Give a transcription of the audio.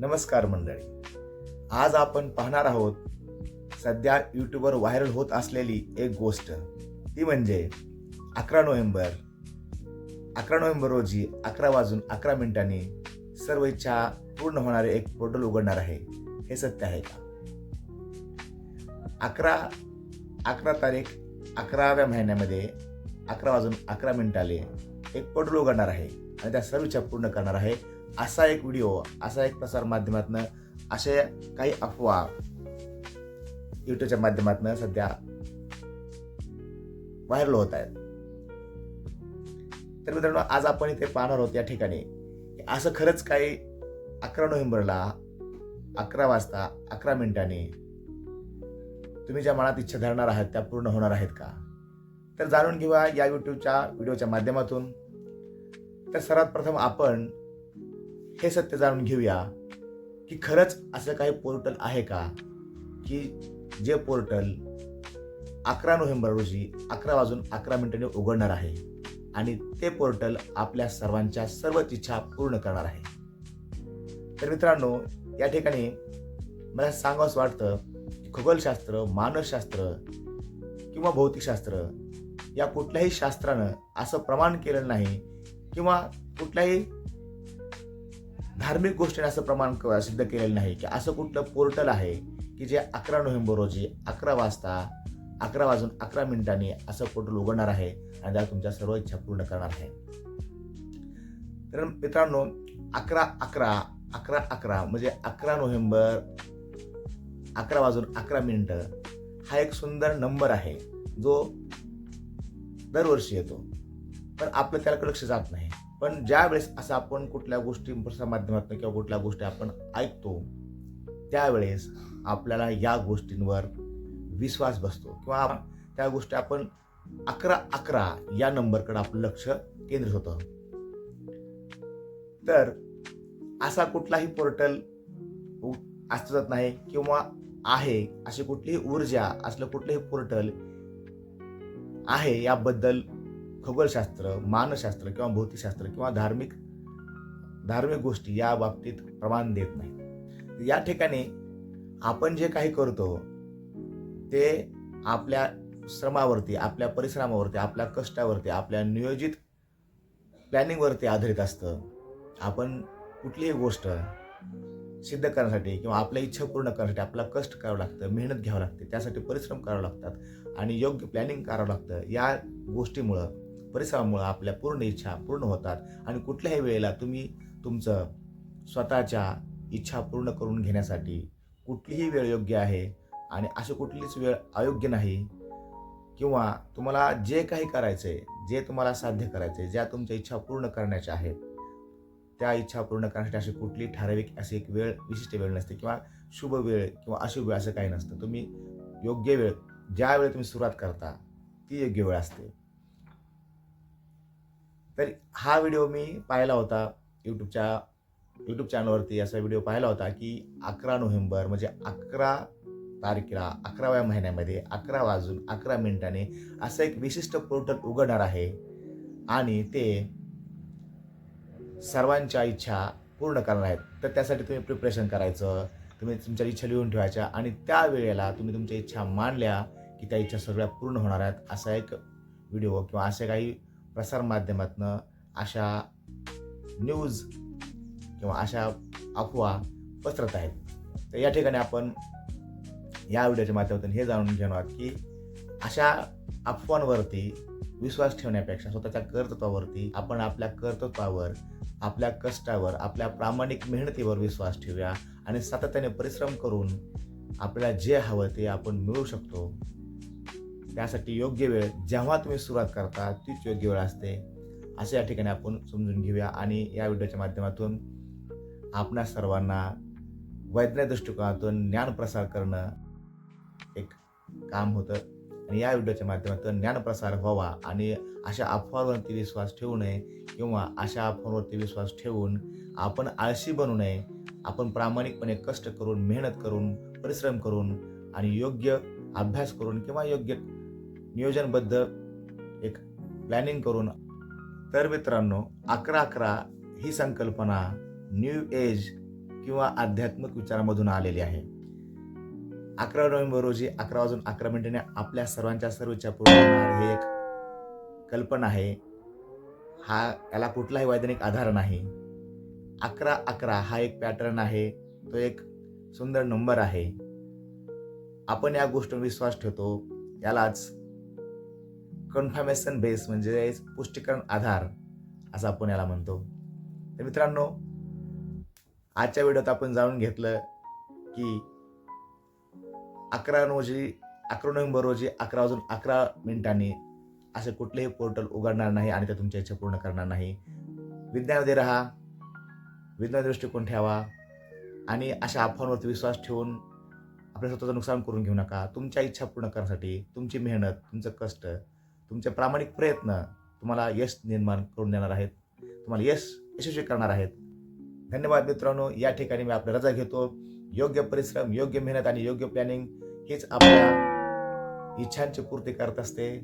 नमस्कार मंडळी. आज आपण पाहणार आहोत सध्या यूट्यूबवर व्हायरल होत असलेली एक गोष्ट. ती म्हणजे 11 नोव्हेंबर रोजी 11 वाजून 11 मिनिटांनी सर्व इच्छा पूर्ण होणारे एक पोर्टल उघडणार आहे. हे सत्य आहे का? 11 तारीख 11व्या महिन्यामध्ये 11 वाजून 11 मिनिटाले एक पोर्टल उघडणार आहे आणि त्या सर्व इच्छा पूर्ण करणार आहे. असा एक व्हिडिओ, असा एक प्रसार माध्यमातून असे काही अफवा युट्यूबच्या माध्यमातून सध्या व्हायरल होत आहेत. तर मित्रांनो, आज आपण इथे पाहणार आहोत या ठिकाणी असं खरंच काही 11 नोव्हेंबरला 11 वाजता 11 मिनिटांनी तुम्ही ज्या मनात इच्छा धरणार आहात त्या पूर्ण होणार आहेत का? तर जाणून घेऊया या युट्यूबच्या व्हिडिओच्या माध्यमातून. तर सर्वात प्रथम आपण हे सत्य जाणून घेऊया की खरंच असं काही पोर्टल आहे का की जे पोर्टल 11 नोव्हेंबर रोजी 11 वाजून 11 मिनिटांनी उघडणार आहे आणि ते पोर्टल आपल्या सर्वांच्या सर्वच इच्छा पूर्ण करणार आहे. तर मित्रांनो, या ठिकाणी मला सांगावंसं वाटतं की खगोलशास्त्र, मानसशास्त्र किंवा भौतिकशास्त्र या कुठल्याही शास्त्रानं असं प्रमाण केलेलं नाही किंवा कुठल्याही धार्मिक गोष्टीने असं प्रमाण सिद्ध केलेलं नाही की असं कुठलं पोर्टल आहे की जे 11 नोव्हेंबर रोजी 11 वाजून 11 मिनिटांनी असं पोर्टल उघडणार आहे आणि त्या तुमच्या सर्व इच्छा पूर्ण करणार आहे. तर मित्रांनो, 11 म्हणजे 11 नोव्हेंबर 11 वाजून 11 मिनिटं हा एक सुंदर नंबर आहे जो दरवर्षी येतो, पण आपलं त्याकडे लक्ष जात नाही. पण ज्या वेळेस असं आपण कुठल्या गोष्टी प्रसार माध्यमातून किंवा कुठल्या गोष्टी आपण ऐकतो त्यावेळेस आपल्याला या गोष्टींवर विश्वास बसतो किंवा त्या गोष्टी आपण 11 या नंबरकडे आपलं लक्ष केंद्रित होतं. तर असा कुठलाही पोर्टल अस्तित्वात नाही किंवा आहे अशी कुठलीही ऊर्जा असलं कुठलंही पोर्टल आहे याबद्दल खगोलशास्त्र, मानसशास्त्र किंवा भौतिकशास्त्र किंवा धार्मिक गोष्टी या बाबतीत प्रमाण देत नाही. या ठिकाणी आपण जे काही करतो ते आपल्या श्रमावरती, आपल्या परिश्रमावरती, आपल्या कष्टावरती, आपल्या नियोजित प्लॅनिंगवरती आधारित असतं. आपण कुठलीही गोष्ट सिद्ध करण्यासाठी किंवा आपल्या इच्छा पूर्ण करण्यासाठी आपल्याला कष्ट करावं लागतं, मेहनत घ्यावं लागते, त्यासाठी परिश्रम करावे लागतात आणि योग्य प्लॅनिंग करावं लागतं. या गोष्टीमुळं, परिश्रमामुळं आपल्या पूर्ण इच्छा पूर्ण होतात आणि कुठल्याही वेळेला तुम्ही तुमचं स्वतःच्या इच्छा पूर्ण करून घेण्यासाठी कुठलीही वेळ योग्य आहे आणि अशी कुठलीच वेळ अयोग्य नाही. किंवा तुम्हाला जे काही करायचं आहे, जे तुम्हाला साध्य करायचं आहे, ज्या तुमच्या इच्छा पूर्ण करण्याच्या आहेत त्या इच्छा पूर्ण करण्यासाठी अशी कुठली ठराविक अशी एक वेळ, विशिष्ट वेळ नसते किंवा शुभ वेळ किंवा अशुभ वेळ असं काही नसतं. तुम्ही योग्य वेळ, ज्या वेळी तुम्ही सुरुवात करता ती योग्य वेळ असते. तर हा व्हिडिओ मी पाहिला होता यूट्यूब चॅनलवरती. असा व्हिडिओ पाहिला होता की 11 नोव्हेंबर म्हणजे 11 तारखेला 11व्या महिन्यामध्ये 11 वाजून 11 मिनिटांनी असं एक विशिष्ट पोर्टल उघडणार आहे आणि ते सर्वांच्या इच्छा पूर्ण करणार आहेत. तर त्यासाठी तुम्ही प्रिपरेशन करायचं, तुम्ही तुमच्या इच्छा लिहून ठेवायच्या आणि त्या वेळेला तुम्ही तुमच्या इच्छा मांडल्या की त्या इच्छा सगळ्या पूर्ण होणार आहेत. असा एक व्हिडिओ किंवा असे काही प्रसार माध्यमातून अशा न्यूज किंवा अशा अफवा पसरत आहेत. तर या ठिकाणी आपण या व्हिडिओच्या माध्यमातून हे जाणून घेणार आहोत की अशा अफवांवरती विश्वास ठेवण्यापेक्षा स्वतःच्या कर्तृत्वावरती आपण आपल्या कर्तृत्वावर, आपल्या कष्टावर, आपल्या प्रामाणिक मेहनतीवर विश्वास ठेवूया आणि सातत्याने परिश्रम करून आपल्याला जे हवं ते आपण मिळवू शकतो. त्यासाठी योग्य वेळ जेव्हा तुम्ही सुरुवात करता तीच योग्य वेळ असते असे या ठिकाणी आपण समजून घेऊया. आणि या व्हिडिओच्या माध्यमातून आपणा सर्वांना वैज्ञानिक दृष्टिकोनातून ज्ञानप्रसार करणं एक काम होतं आणि या व्हिडिओच्या माध्यमातून ज्ञानप्रसार व्हावा आणि अशा अफवांवरती विश्वास ठेवू नये किंवा अशा अफवांवरती विश्वास ठेवून आपण आळशी बनू नये. आपण प्रामाणिकपणे कष्ट करून, मेहनत करून, परिश्रम करून आणि योग्य अभ्यास करून किंवा योग्य नियोजनबद्ध एक प्लॅनिंग करून. तर मित्रांनो, 11 ही संकल्पना न्यू एज किंवा आध्यात्मिक विचारामधून आलेली आहे. 11 नोव्हेंबर रोजी 11:11 आपल्या सर्वांच्या सर्व इच्छा पूर्ण होणार हे एक कल्पना आहे. याला कुठलाही वैज्ञानिक आधार नाही. 11-11 हा एक पॅटर्न आहे. तो एक सुंदर नंबर आहे. आपण या गोष्टीवर विश्वास ठेवतो. यालाच कन्फर्मेशन बेस म्हणजे पुष्टीकरण आधार असं आपण याला म्हणतो. तर मित्रांनो, आजच्या व्हिडिओत आपण जाणून घेतलं की 11 नोव्हेंबर रोजी 11:11 असे कुठलेही पोर्टल उघडणार नाही आणि ते तुमच्या इच्छा पूर्ण करणार नाही. विज्ञानामध्ये राहा, विज्ञान दृष्टिकोन ठेवा आणि अशा अफवांवरती विश्वास ठेवून आपल्या स्वतःचं नुकसान करून घेऊ नका. तुमच्या इच्छा पूर्ण करण्यासाठी तुमची मेहनत, तुमचं कष्ट, तुमचे प्रामाणिक प्रयत्न तुम्हाला यश निर्माण करून देणार आहेत. तुम्हाला यशस्वी करणार आहेत. धन्यवाद मित्रांनो. या ठिकाणी मी आपली रजा घेतो. योग्य परिश्रम, योग्य मेहनत आणि योग्य प्लॅनिंग हीच आपल्या इच्छांची पूर्ती करत असते.